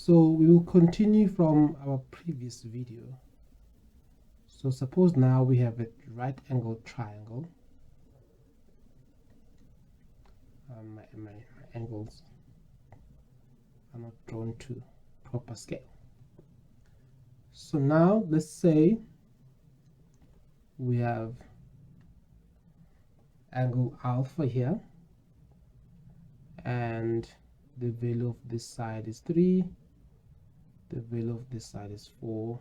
So we will continue from our previous video. So suppose now we have a right angled triangle. My angles are not drawn to proper scale. So now let's say we have angle alpha here, and the value of this side is 3, the value of this side is 4,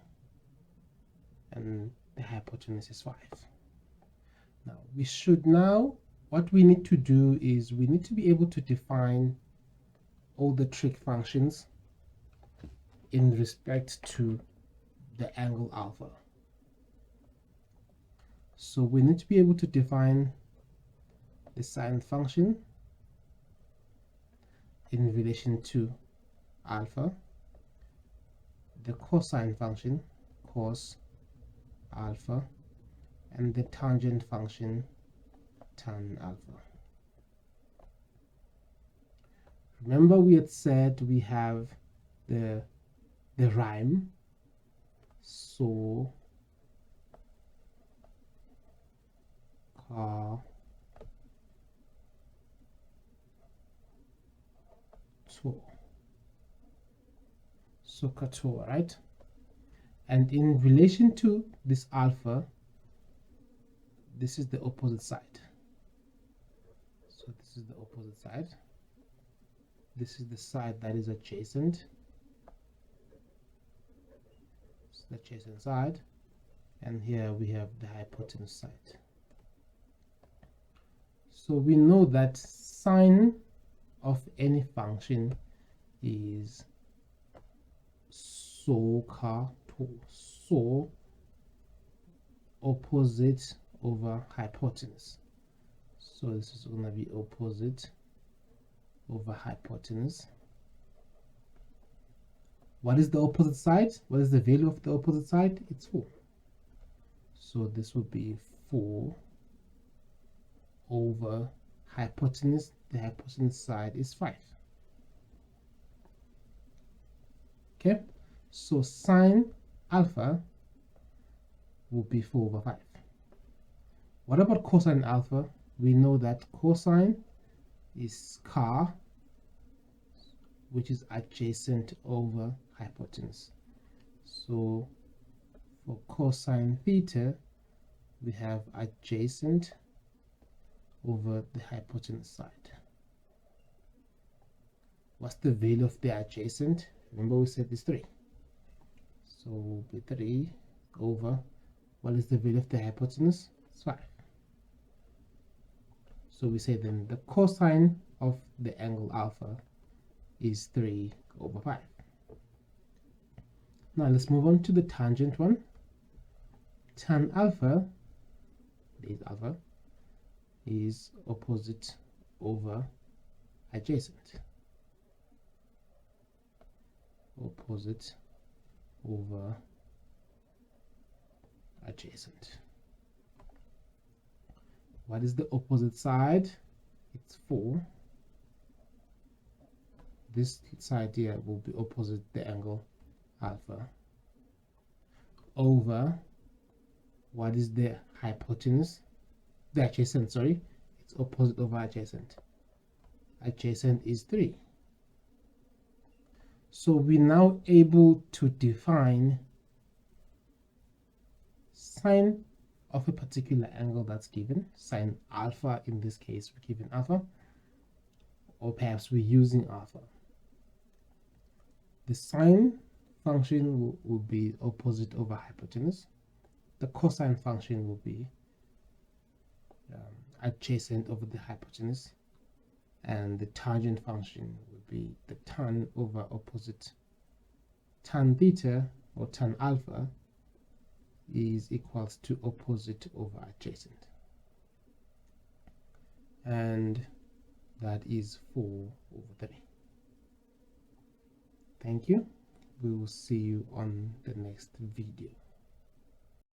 and the hypotenuse is 5. Now what we need to do is we need to be able to define all the trig functions in respect to the angle alpha. So we need to be able to define the sine function in relation to alpha, the cosine function cos alpha, and the tangent function tan alpha. Remember we had said we have the rhyme, so car tour, right? And in relation to this alpha, this is the opposite side. So this is the opposite side. This is the side that is adjacent. It's the adjacent side. And here we have the hypotenuse side. So we know that sine of any function is so opposite over hypotenuse. So this is going to be opposite over hypotenuse. What is the opposite side? What is the value of the opposite side? It's 4. So this would be 4 over hypotenuse. The hypotenuse side is 5. Okay, so sine alpha will be 4 over 5. What about cosine alpha? We know that cosine is car, which is adjacent over hypotenuse. So for cosine theta, we have adjacent over the hypotenuse side. What's the value of the adjacent? Remember we said it's 3. So will be 3 over, what is the value of the hypotenuse? It's 5. So we say then the cosine of the angle alpha is 3 over 5. Now let's move on to the tangent one. Tan alpha, this alpha, is opposite over adjacent. Opposite over adjacent. What is the opposite side? It's 4. This side here will be opposite the angle alpha over, what is the hypotenuse? The adjacent, sorry, it's opposite over adjacent. Adjacent is 3. So we're now able to define sine of a particular angle that's given, sine alpha. In this case we're given alpha, or perhaps we're using alpha. The sine function will be opposite over hypotenuse. The cosine function will be adjacent over the hypotenuse, and the tangent function will be the tan over opposite. Tan theta or tan alpha is equals to opposite over adjacent, and that is 4 over 3. Thank you. We will see you on the next video.